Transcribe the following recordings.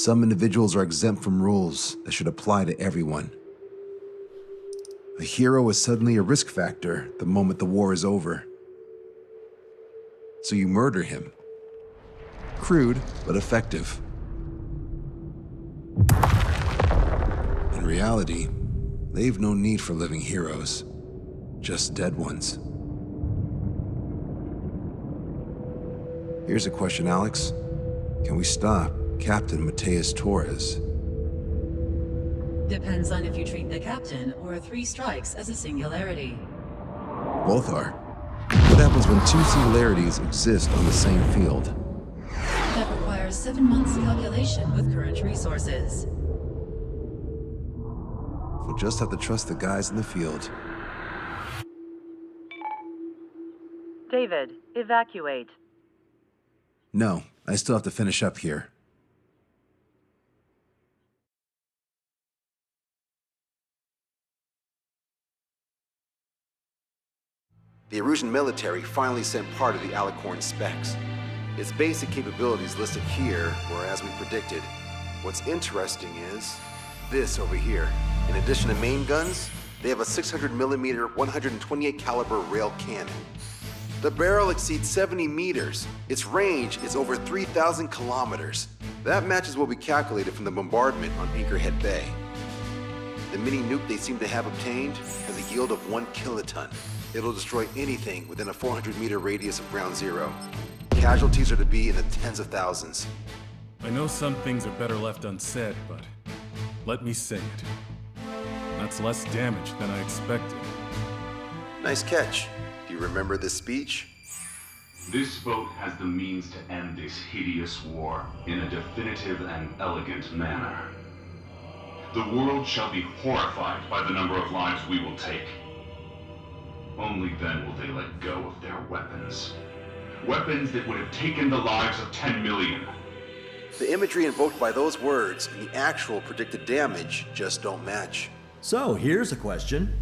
Some individuals are exempt from rules that should apply to everyone. A hero is suddenly a risk factor the moment the war is over. So you murder him. Crude, but effective. In reality, they've no need for living heroes, just dead ones. Here's a question, Alex. Can we stop Captain Torres? Depends on if you treat the captain or 3 strikes as a singularity. Both are. What happens when 2 singularities exist on the same field? That requires 7 months calculation with current resources. We'll just have to trust the guys in the field. David, evacuate. No, I still have to finish up here. The Erusian military finally sent part of the Alicorn specs. Its basic capabilities listed here were as we predicted. What's interesting is this over here. In addition to main guns, they have a 600mm 128 caliber rail cannon. The barrel exceeds 70 meters. Its range is over 3,000 kilometers. That matches what we calculated from the bombardment on Anchorhead Bay. The mini nuke they seem to have obtained has a yield of 1 kiloton. It'll destroy anything within a 400-meter radius of ground zero. Casualties are to be in the tens of thousands. I know some things are better left unsaid, but let me say it. That's less damage than I expected. Nice catch. Do you remember this speech? This vote has the means to end this hideous war in a definitive and elegant manner. The world shall be horrified by the number of lives we will take. Only then will they let go of their weapons. Weapons that would have taken the lives of 10 million. The imagery invoked by those words and the actual predicted damage just don't match. So, here's a question.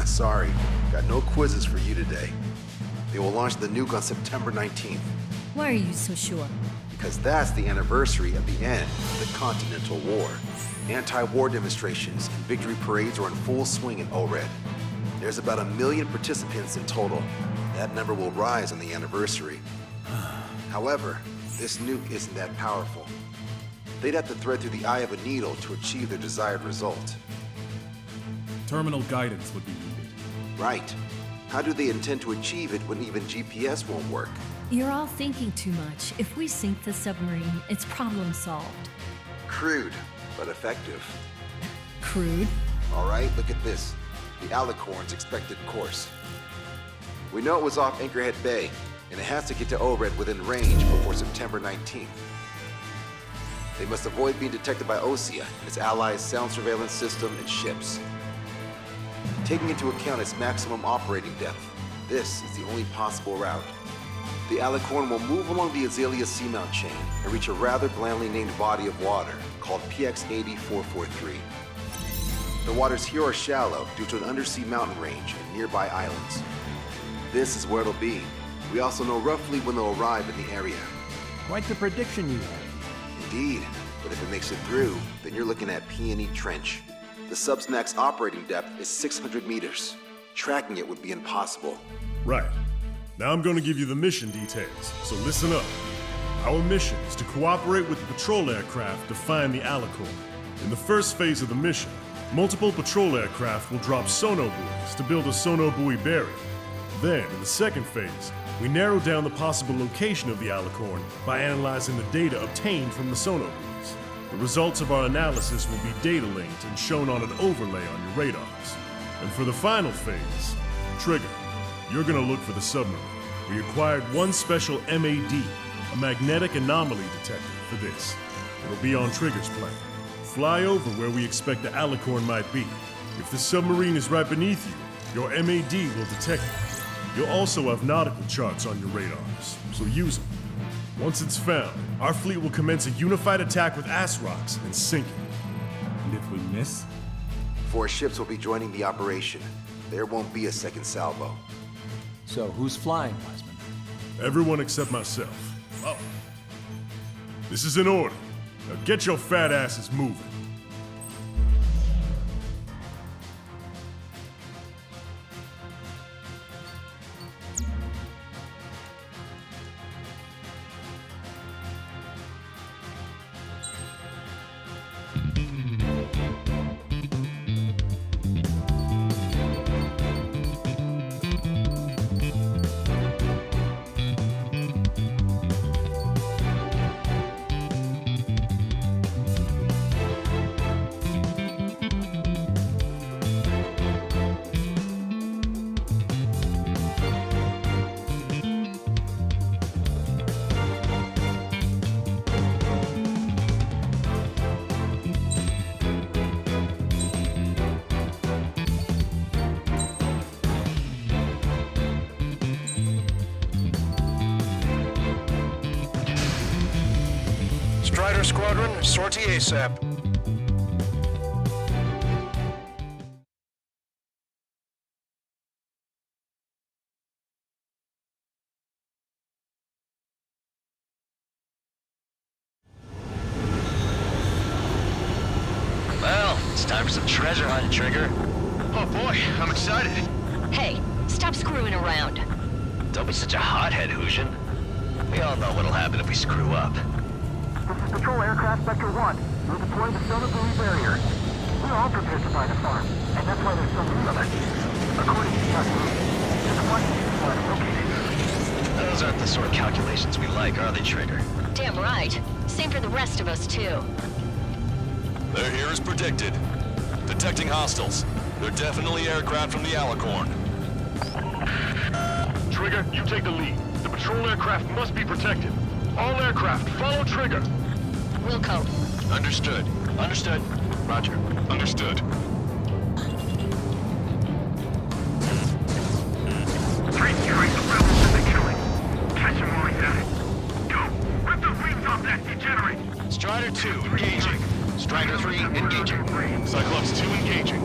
Sorry, got no quizzes for you today. They will launch the nuke on September 19th. Why are you so sure? Because that's the anniversary of the end of the Continental War. Anti-war demonstrations and victory parades are in full swing in ORED. There's about 1 million participants in total. That number will rise on the anniversary. However, this nuke isn't that powerful. They'd have to thread through the eye of a needle to achieve their desired result. Terminal guidance would be needed. Right. How do they intend to achieve it when even GPS won't work? You're all thinking too much. If we sink the submarine, it's problem solved. Crude, but effective. Crude? All right, look at this. The Alicorn's expected course. We know it was off Anchorhead Bay, and it has to get to ORED within range before September 19th. They must avoid being detected by Osea and its allies' sound surveillance system and ships. Taking into account its maximum operating depth, this is the only possible route. The Alicorn will move along the Azalea seamount chain and reach a rather blandly named body of water called PX-80443. The waters here are shallow due to an undersea mountain range and nearby islands. This is where it'll be. We also know roughly when they'll arrive in the area. Quite the prediction you have. Indeed, but if it makes it through, then you're looking at P&E Trench. The sub's max operating depth is 600 meters. Tracking it would be impossible. Right. Now I'm going to give you the mission details, so listen up. Our mission is to cooperate with the patrol aircraft to find the Alicorn. In the first phase of the mission, multiple patrol aircraft will drop sono buoys to build a sono buoy barrier. Then, in the second phase, we narrow down the possible location of the Alicorn by analyzing the data obtained from the sono buoys. The results of our analysis will be data linked and shown on an overlay on your radars. And for the final phase, Trigger, you're gonna look for the submarine. We acquired one special MAD, a magnetic anomaly detector, for this. It'll be on Trigger's plane. Fly over where we expect the Alicorn might be. If the submarine is right beneath you, your MAD will detect it. You'll also have nautical charts on your radars, so use them. Once it's found, our fleet will commence a unified attack with ass rocks and sink it. And if we miss? 4 ships will be joining the operation. There won't be a second salvo. So, who's flying, Wiseman? Everyone except myself. Oh. This is in order. Now get your fat asses moving. Strider Squadron, sortie ASAP. Well, it's time for some treasure hunt, Trigger. Oh boy, I'm excited. Hey, stop screwing around. Don't be such a hothead, Hushin. We all know what'll happen if we screw up. This is Patrol Aircraft Sector 1. We'll deploy the solar buoy barrier. We're all prepared to buy the farm, and that's why there's so many of us. According to calculations, just one farm located. Those aren't the sort of calculations we like, are they, Trigger? Damn right. Same for the rest of us, too. They're here as predicted. Detecting hostiles. They're definitely aircraft from the Alicorn. Trigger, you take the lead. The patrol aircraft must be protected. All aircraft, follow Trigger. Wilco. Understood. Understood. Roger. Understood. Three strikes the rebels in the killing. Catch him while he's at it. Go! Rip the wings off that degenerate! Strider 2, engaging. Strider 3, engaging. Cyclops 2 engaging.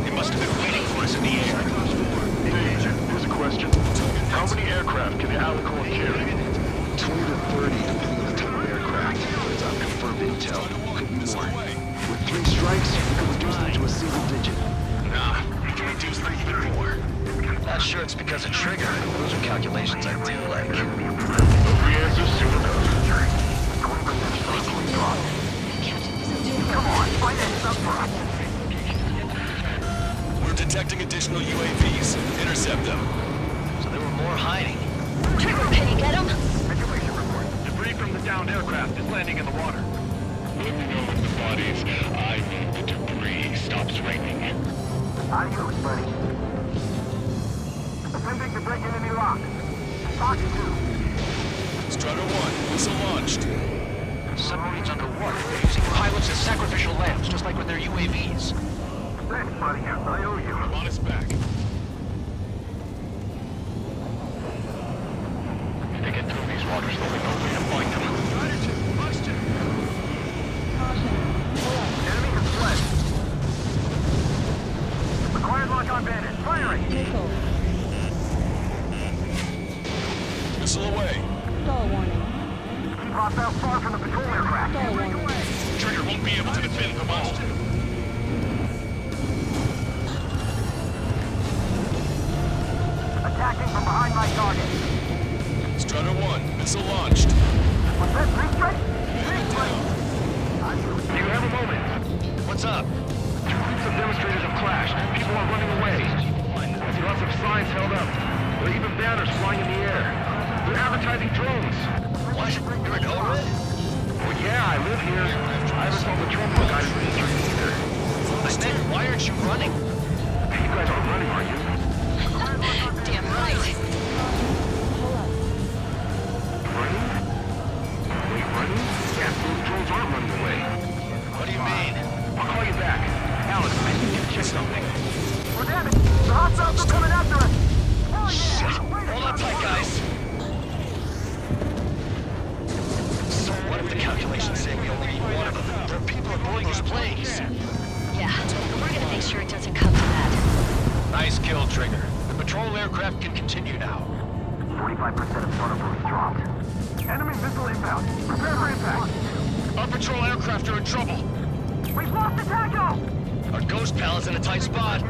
They must have been waiting for us in the air. Hey, here's a question. How many aircraft can the Alicorn carry? 20 to 30, depending on the type of aircraft. It's unconfirmed intel. Could be more. With 3 strikes, we could reduce them to a single digit. Nah, we can reduce them even more. Not sure it's because of Trigger. Those are calculations I do like. The answer soon enough. Come on, find that stuff for us! We're detecting additional UAVs. Intercept them. So there were more hiding. Trigger, can you get him? Situation report. Debris from the downed aircraft is landing in the water. Let me know if the bodies. I need the debris stops raining. Adios, buddy. Attempting to break in any lock. Fox 2. Strider 1, missile launched. Submarines underwater. They're using pilots as sacrificial lambs, just like with their UAVs. Thanks, buddy. I owe you. I'm on its back. If they get through these waters, there'll be no way to find them. Enemy has fled. Acquired lock on bandit. Firing! Missile away. Keep hostile far from the patrol aircraft. Trigger won't be able to defend them all. Attacking from behind my target. Strider 1, missile launched. Was that 3 strikes? 3 strikes! Do you have a moment? What's up? 2 groups of demonstrators have clashed. People are running away. I see lots of signs held up. There are even banners flying in the air. They're advertising drones. What? You're in ORED? Well, yeah, I live here. I haven't saw the drone guys registering either. I meant, why aren't you running? You guys aren't running, are you? Damn right. Running? Wait, running? Yeah, those drones aren't running away. What do you mean? I'll call you back. Alex, I need you to check something. We're damaged! The hostiles are coming after us! Hell Shit. yeah! Hold on tight, guys. So what if the calculations say we only need one of them? There are people aboard those planes. Yeah, we're gonna make sure it doesn't come to that. Nice kill, Trigger. The patrol aircraft can continue now. 45% of solar buoys dropped. Enemy missile inbound. Prepare for impact. Our patrol aircraft are in trouble. We've lost the tackle! Our ghost pal is in a tight spot.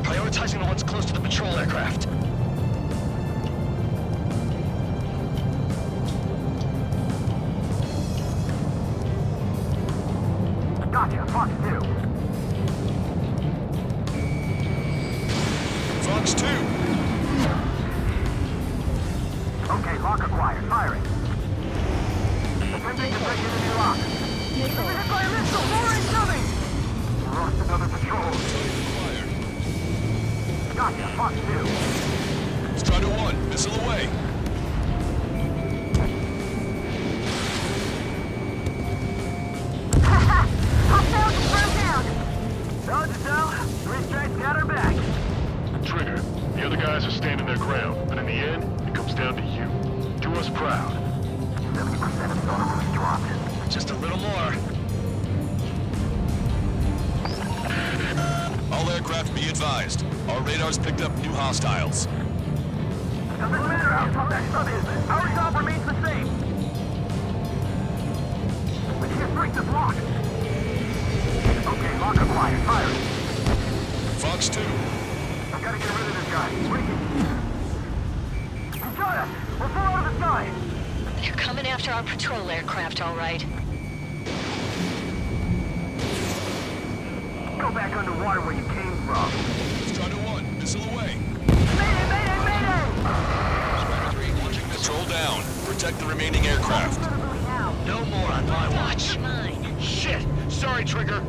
Prioritizing the ones close to the patrol aircraft. Gotcha, Fox 2. Fox 2. Okay, lock acquired. Firing. Attempting to break into the lock. We've been hit by a missile! More incoming! We lost another patrol. Gotcha, Fox 2. Strider 1, missile away. Hostile confirmed down! Dodge is down. 3 strikes got her back. Trigger, the other guys are standing their ground, but in the end, it comes down to you. Do us proud. 70% of sonar was dropped. Just a little more. All aircraft be advised. Our radars picked up new hostiles. Doesn't matter how tough that sub is. Our job remains the same. We can't break this lock. Okay, lock acquired. Firing. Fox 2. I've got to get rid of this guy. Breaking. He got us. We're full out of the side. They're coming after our patrol aircraft, all right. Go back underwater where you came from. Strider 1, missile away. Mayday, mayday, mayday! Strider 3 launching missile. Control down. Protect the remaining aircraft. No more on my watch. Mine. Shit! Sorry, Trigger.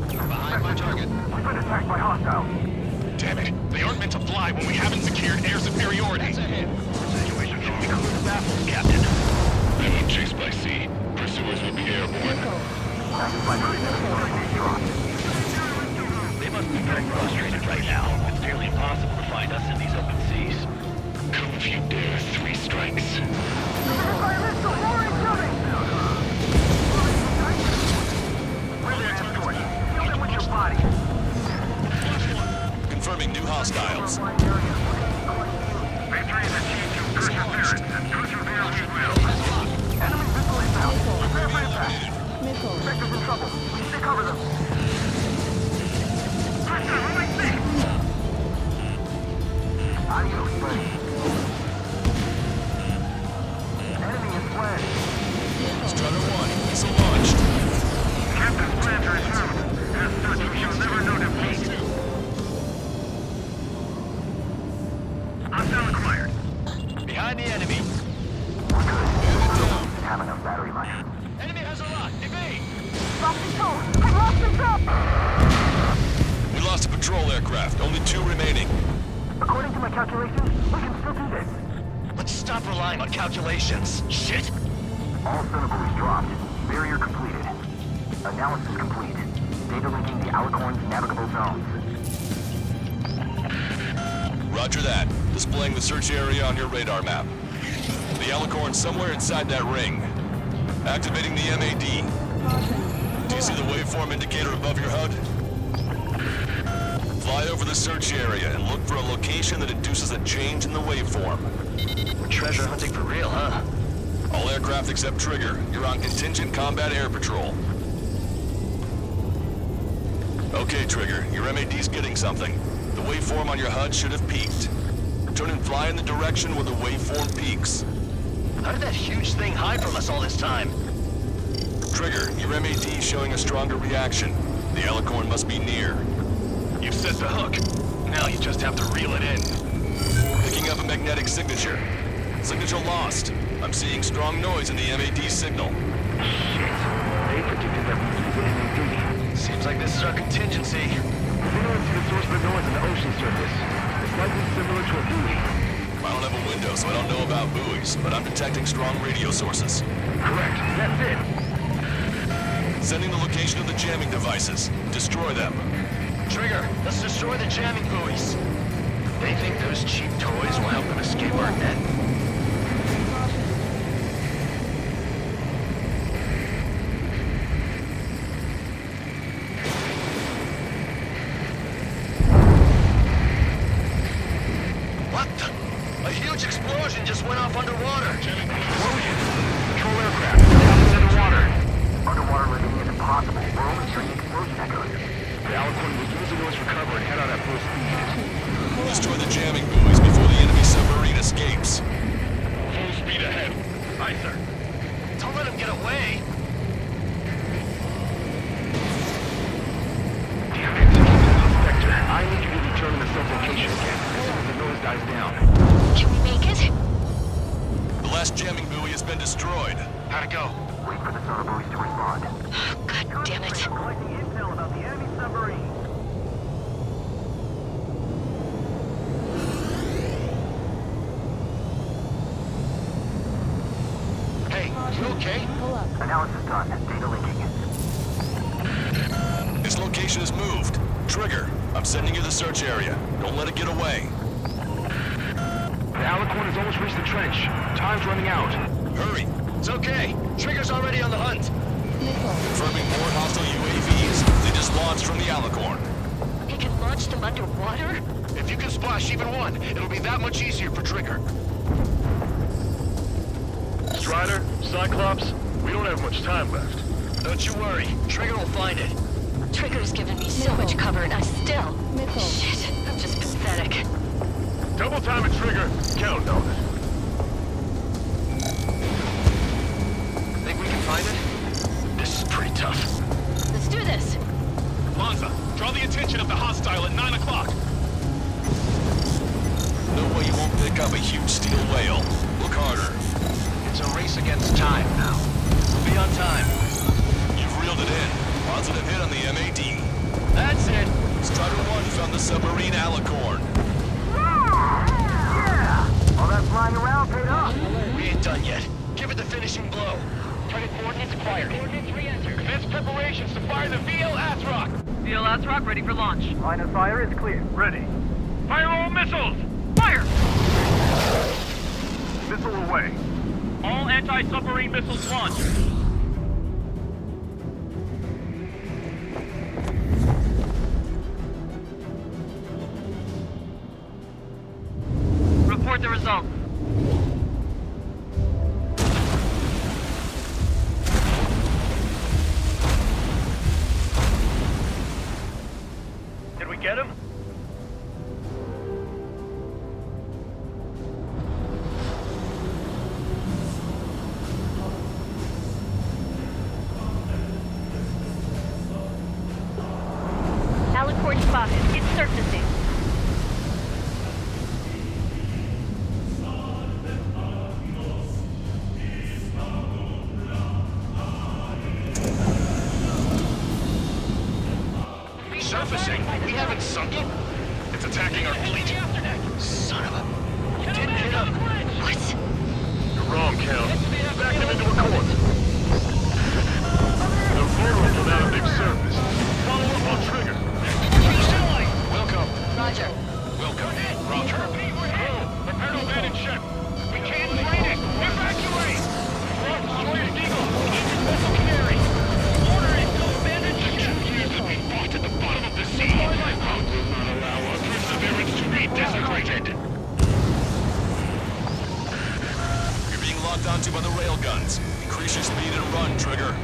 Behind my target. We've been attacked by hostiles. Damn it! They aren't meant to fly when we haven't secured air superiority. Situation should be clear baffles, Captain. They were chased by sea. Pursuers will be airborne. They must be very frustrated right now. It's nearly impossible to find us in these open seas. Come if you dare, 3 strikes. Confirming new hostiles. Victory is achieved through perseverance and persevere we will. Enemy missile inbound. Prepare for impact. Vector's in trouble. We need to cover them. Pressure, moving thick. Adios, buddy. Enemy is fled. Strider 1, missile launched. Captain's plans are assumed. As such, we shall never know defeat. Hostile acquired. Behind the enemy. Didn't have enough battery life. Enemy has a lock. Evade! Lost control! I lost control! We lost a patrol aircraft. Only 2 remaining. According to my calculations, we can still do this. Let's stop relying on calculations. Shit! All sonar dropped. Barrier completed. Analysis complete. Data linking the Alicorn's navigable zones. Roger that. Displaying the search area on your radar map. The Alicorn's somewhere inside that ring. Activating the MAD. Do you see the waveform indicator above your HUD? Fly over the search area and look for a location that induces a change in the waveform. We're treasure hunting for real, huh? All aircraft except Trigger, you're on contingent combat air patrol. Okay, Trigger, your MAD's getting something. The waveform on your HUD should have peaked. Turn and fly in the direction where the waveform peaks. How did that huge thing hide from us all this time? Trigger, your MAD showing a stronger reaction. The Alicorn must be near. You've set the hook. Now you just have to reel it in. Picking up a magnetic signature. Signature lost. I'm seeing strong noise in the MAD signal. They predicted that we would get MAD. Seems like this is our contingency. Similar to the source of the noise on the ocean surface. It's likely similar to a buoy. I don't have a window, so I don't know about buoys, but I'm detecting strong radio sources. Correct. That's it. Sending the location of the jamming devices. Destroy them. Trigger, let's destroy the jamming buoys. They think those cheap toys will help them escape our net. just went off underwater. Explosion! Patrol aircraft, traveling underwater. Underwater living is impossible. We're only hearing explosion echoes. The Alicorn will give us a noise recover and head out at full speed. Destroy the jamming buoys before the enemy submarine escapes. Full speed ahead. Aye, sir. Don't let him get away. Damn it. Inspector, I need you to determine the sub-location again as soon as the noise dies down. Can we make it? The last jamming buoy has been destroyed. How'd it go? Wait for the sonar buoys to respond. God damn it. Collecting intel about the enemy submarine. Hey, you okay? Analysis done. Data linking. Its location is moved. Trigger, I'm sending you the search area. Don't let it get away. The Alicorn has almost reached the trench. Time's running out. Hurry. It's okay. Trigger's already on the hunt. Confirming more hostile UAVs. They just launched from the Alicorn. He can launch them underwater? If you can splash even one, it'll be that much easier for Trigger. Strider, Cyclops, we don't have much time left. Don't you worry. Trigger will find it. Trigger's given me so much cover and I still... Shit, I'm just pathetic. Double time and Trigger. Count on it. Think we can find it? This is pretty tough. Let's do this. Lanza, draw the attention of the hostile at 9 o'clock. No way you won't pick up a huge steel whale. Look harder. It's a race against time now. We'll be on time. You've reeled it in. Positive hit on the MAD. That's it. Strider 1 found the submarine Alicorn. Yeah! All that flying around paid off. We ain't done yet. Give it the finishing blow. Target coordinates acquired. Coordinates re-entered. Commence preparations to fire the VL Asrock. VL Asrock ready for launch. Line of fire is clear. Ready. Fire all missiles. Fire! Missile away. All anti-submarine missiles launched. Report the results. Did we get him? Alicorn spotted. It's surfacing. Surfacing? We haven't sunk it? It's attacking our fleet. Son of a... We didn't hit him. What? You're wrong, Cal. Back them into a course. They're vulnerable now that they've surfaced. Follow up on Trigger. Welcome. Roger. Welcome. Roger. Prepare to abandon ship. We can't drain it. Evacuate. Front destroyer Deagle. Engine vessel Canary. Order is to abandon ship. 2 years have been fought at the bottom of the sea. How will not allow our perseverance to be desecrated. You're being locked onto by the railguns. Increase your speed and run, Trigger.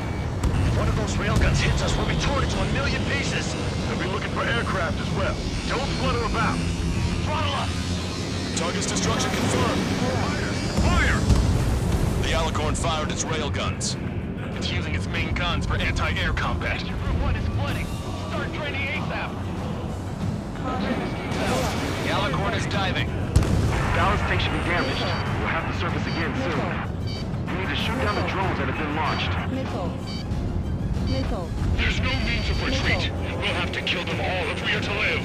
If one of those railguns hits us, we'll be torn into a million pieces. They'll be looking for aircraft as well. Don't flutter about. Throttle up. Target's destruction confirmed. Fire! The Alicorn fired its railguns. It's using its main guns for anti-air combat. Group 1 is flooding. Start training ASAP. The Alicorn is diving. Ballast tank should be damaged. We'll have to surface again soon. We need to shoot down the drones that have been launched. There's no means of retreat. We'll have to kill them all if we are to live.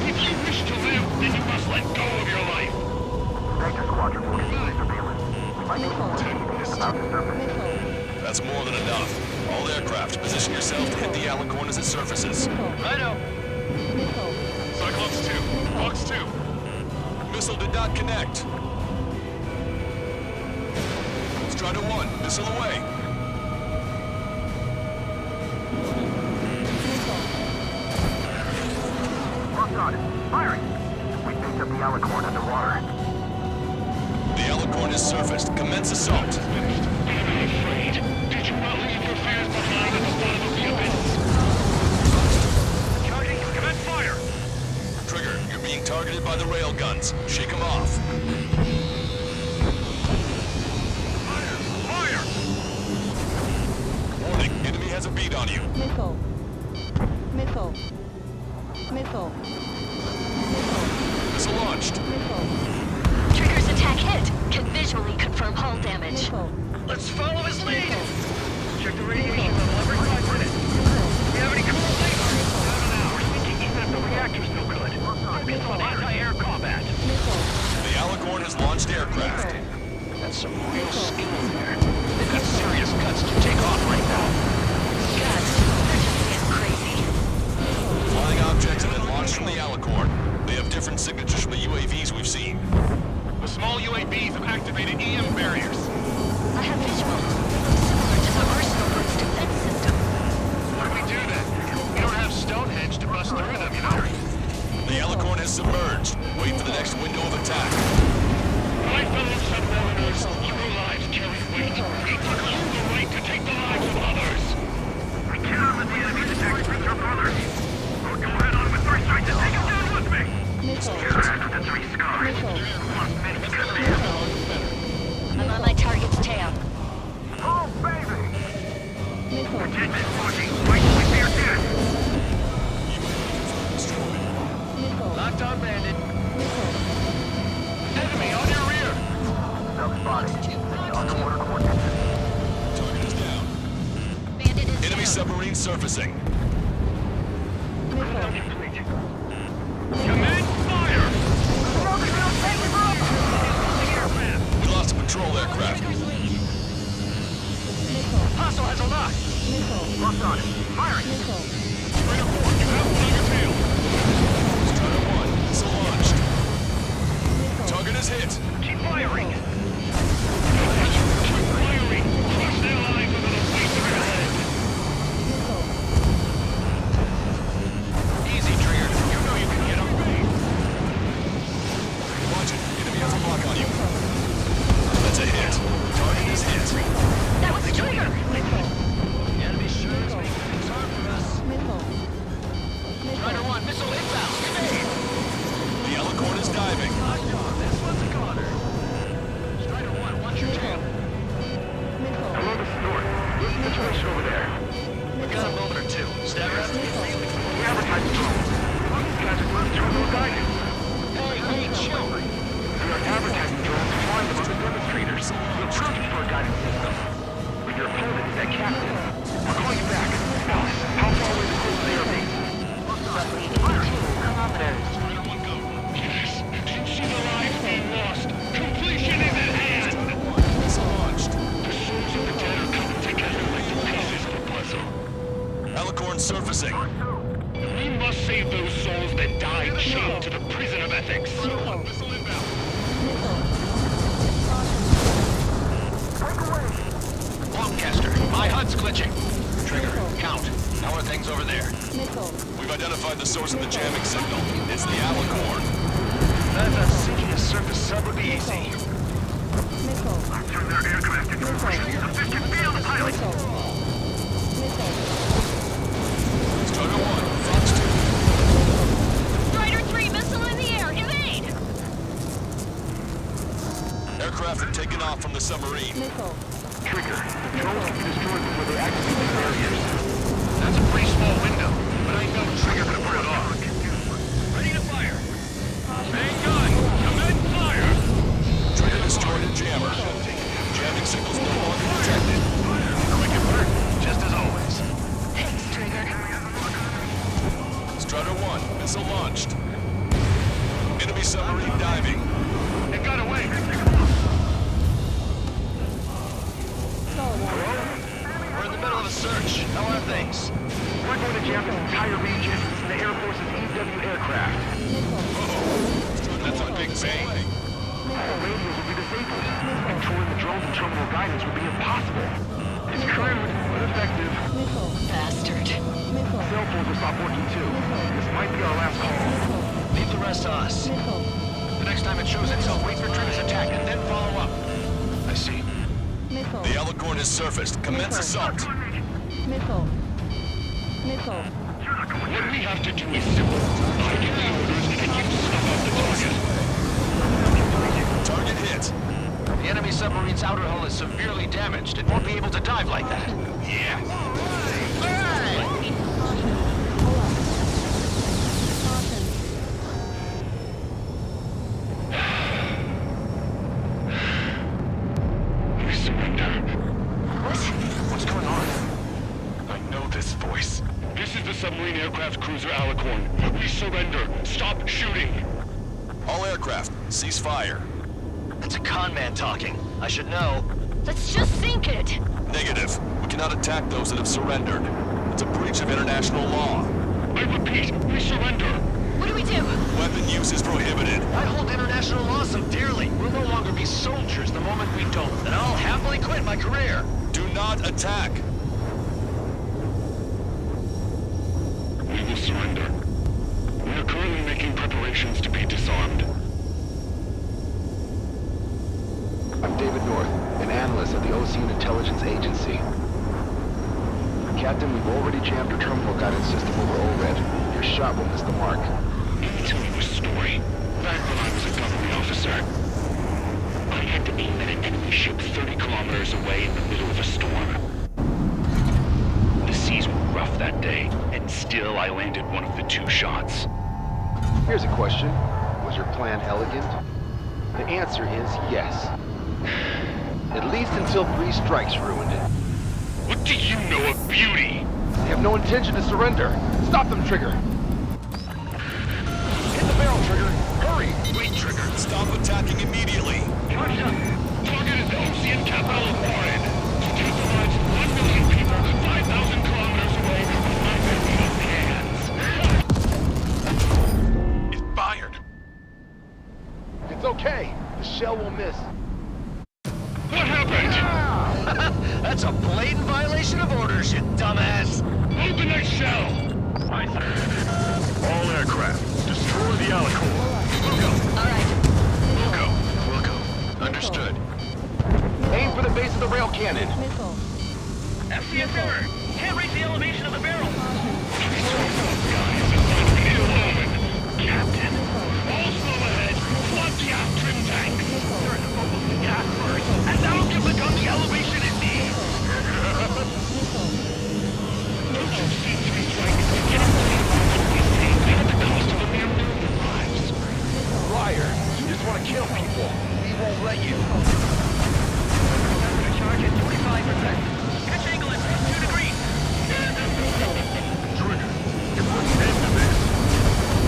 If you wish to live, then you must let go of your life. Vector Squadron will continue surveillance. We might need more details about the surface. That's more than enough. All aircraft, position yourself to hit the Alicorn as it surfaces. Righto. Cyclops 2. Fox 2. Missile did not connect. Strider 1, missile away. Locked on it. Firing. We picked up the Alicorn underwater. The Alicorn has surfaced. Commence assault. I'm afraid. Did you not leave your fears behind at the bottom of the abyss? Charging. Commence fire. Trigger, you're being targeted by the rail guns. Shake them off. Fire! Warning, enemy has a bead on you. Missile. Missile. Missile. Missile launched. Trigger's attack hit. Can visually confirm hull damage. Missile. Let's follow his lead! Check the radiation level every 5 minutes. We have any cool later? We're thinking even if the reactor's no good. Focus on anti-air combat. The Alicorn has launched aircraft. That's some real skill there. They've got serious guts to take off right now. God, they're just getting crazy. Flying objects have been launched from the Alicorn. They have different signatures from the UAVs we've seen. The small UAVs have activated EM barriers. I have visual. Similar to the Arsenal Group's defense system. What do we do then? We don't have Stonehenge to bust through them, you know. The Alicorn has submerged. Wait for the next window of attack. My fellow submariners, your lives carry weight. Each of you the right to take the lives of others. I cannot let the enemy detect your brother. I'll go head on with first strike to take him down with me. The 3 scars. Lost many good men. I'm on my target's tail. Oh, baby! Attention, watching. Right with their dead. Locked on bandit. Enemy on your rear. On quarter coordinates. Target is down. Bandit is Enemy down. submarine surfacing. Commence fire! We lost a patrol aircraft. Hostile has a lock. Locked on. Firing. Raider 4, you have one on your tail. Strider 1, missile launched. Target is hit. Keep firing. Keep firing. Crush their lines with a weight to their head. Easy, Trigger. You know you can get up. Watch it. Enemy has a lock on you. That's a hit. Target is hit. That was Trigger! Enemy sure is making things hard for us. Strider 1, missile inbound. Evade! The Alicorn is diving. This one's a goner. Strider 1, watch your tail. Hello, this is North. What's the situation over there? We've got a moment or two. Stagger has to be really We advertise drones. These guys are going through no guidance. Hey, chill. We are advertising drones flying among the demonstrators. We'll prove you for a guidance system. But your opponent is that captain. I'll call you back. Alice, how far away is the closest air base? Roughly 82 kilometers. Yes. See the lives being lost. Completion is at hand. Missile launched. The souls of the dead are coming together like the pieces of a puzzle. Alicorn surfacing. We must save those souls that died chained to the prison of ethics. Missile inbound. Longcaster, my HUD's glitching. Trigger, count. How are things over there? We've identified the source of the jamming signal. It's the Alicorn. I thought sinking a surface sub would be easy. Turn their aircraft into a free. The fish can feel the pilot. Strider 1, Fox 2. Strider 3, missile in the air! Evade! Aircraft have taken off from the submarine. Trigger, the drones can be destroyed before they activate the barriers. That's a pretty small window, but I know Trigger could pull it off. Ready to fire. Main gun, commence fire. Trigger destroyed a jammer. Jamming signals no longer detected. Quick and pertinent, just as always. Thanks, Trigger. Strider 1, missile launched. Enemy submarine diving. It got away. We're in the middle of a search. How are things? We're going to jam this entire region in the Air Force's EW aircraft. That's a big bang. All radios will be disabled. Controlling the drones and terminal guidance will be impossible. It's crude, but effective. Bastard. Cell phones will stop working too. This might be our last call. Leave the rest to us. The next time it shows itself, wait for Trigger's attack and then follow up. The Alicorn has surfaced. Commence assault. Missile. Missile. What we have to do is simple. I give the orders and you snuff out the target. Target hit. The enemy submarine's outer hull is severely damaged. It won't be able to dive like that. Yeah. We surrender. What's going on? I know this voice. This is the submarine aircraft cruiser Alicorn. We surrender. Stop shooting. All aircraft, cease fire. That's a con man talking. I should know. Let's just sink it. Negative. We cannot attack those that have surrendered. It's a breach of international law. I repeat, we surrender. What do we do? Weapon use is prohibited. I hold international law so dearly. We'll no longer be soldiers the moment we don't. Then I'll happily quit my career. Do not attack. We will surrender. We are currently making preparations to be disarmed. I'm David North, an analyst at the Ocean Intelligence Agency. Captain, we've already jammed your terminal guidance system over ORED. Your shot will miss the mark. Let me tell you a story. Back when I was a government officer, I had to aim at an enemy ship 30 kilometers away in the middle of a storm. The seas were rough that day, and still I landed one of the 2 shots. Here's a question. Was your plan elegant? The answer is yes. At least until 3 strikes ruined it. What do you know of beauty? They have no intention to surrender. Stop them, Trigger. Hit the barrel, Trigger. Hurry! Wait, Trigger. Stop attacking immediately. Charge up. Target is the ocean capital of Orin. It provides 1 million people 5,000 kilometers away with my hands. It fired. It's okay. The shell will miss. What happened? That's a blatant violation of orders, you dumbass. Load the next shell. Aye, sir. All aircraft, destroy the Alicorn. We'll go. All right. We'll go. Understood. Aim for the base of the rail cannon. Missile. FPS error. Can't reach the elevation of the barrel. Captain, all slow ahead. Flood the aft trim tank. Turn the focus to gas first, and that'll give the gun the elevation it needs. Don't you see 3 strikes? Getting 3 will be saved at the cost of a mere million lives. Liar. You just want to kill people. We won't let you. Charge at 25%. Pitch angle at 2 degrees. Trigger, if we're end to this.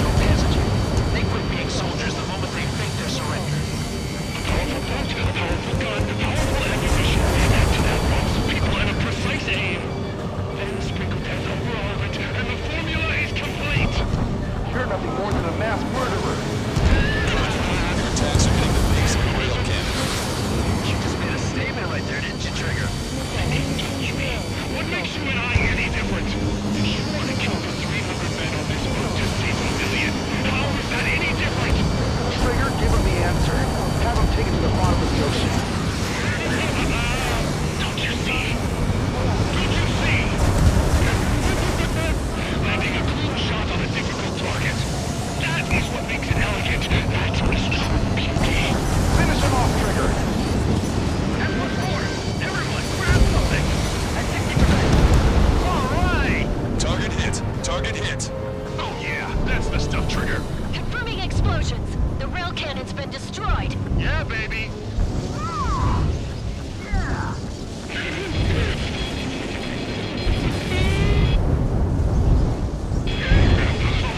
Don't hesitate. They quit being soldiers the moment they think they're surrendered. Powerful boat, powerful gun, powerful ammunition. Add to that lots of people and a precise aim. Then sprinkle death over all of it, and the formula is complete. You're nothing more than a mass murderer. Your attacks are hitting the base of the rail cannon. You just made a statement right there, didn't you, Trigger? What makes you and I any different? If you want to kill for 300 men on this boat to save a million, how is that any different? Trigger, give him the answer. Have him take it to the bottom of the ocean. Don't you see? Don't you see? Landing a clean shot on a difficult target. That is what makes it elegant. That is true beauty. Finish him off, Trigger. And what's more, everyone grab something. At 60%. All right. Target hit. Target hit. Oh yeah, that's the stuff, Trigger. Confirming explosions. The rail cannon's been destroyed. Yeah, baby.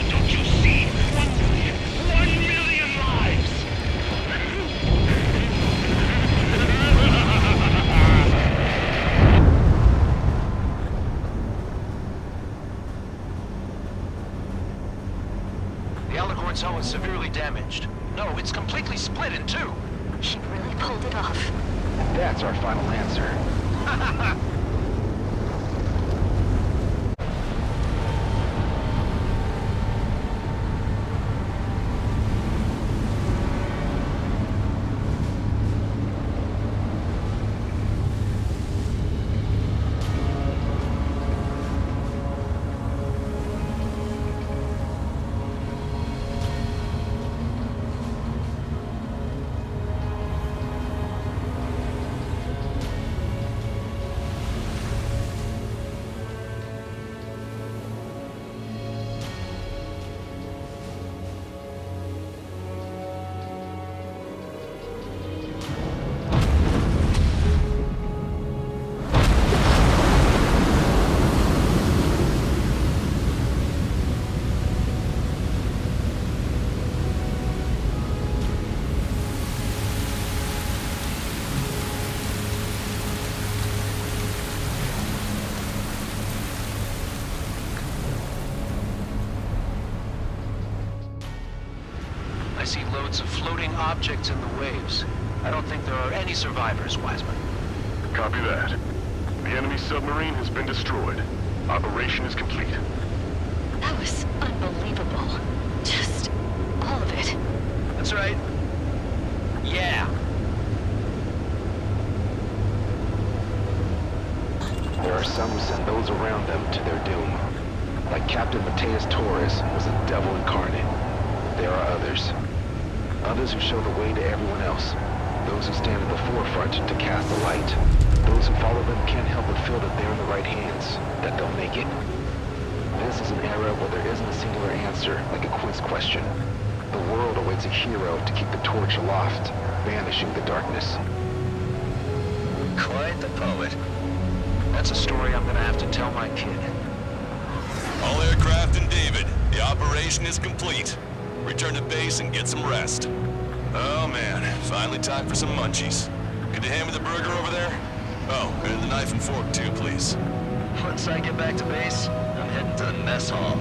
Don't you see? 1 million lives! The Alicorn's hull is severely damaged. No, it's completely split in 2. He really pulled it off. And that's our final answer. reports of floating objects in the waves. I don't think there are any survivors, Wiseman. Copy that. The enemy submarine has been destroyed. Operation is complete. That was unbelievable. Just all of it. That's right. Yeah. There are some who send those around them to their doom. Like Captain Torres was a devil incarnate. There are others. Others who show the way to everyone else. Those who stand at the forefront to cast the light. Those who follow them can't help but feel that they're in the right hands, that they'll make it. This is an era where there isn't a singular answer, like a quiz question. The world awaits a hero to keep the torch aloft, banishing the darkness. Quite the poet. That's a story I'm gonna have to tell my kid. All aircraft in David. The operation is complete. Return to base and get some rest. Oh man, finally time for some munchies. Could you hand me the burger over there? Oh, and the knife and fork too, please. Once I get back to base, I'm heading to the mess hall.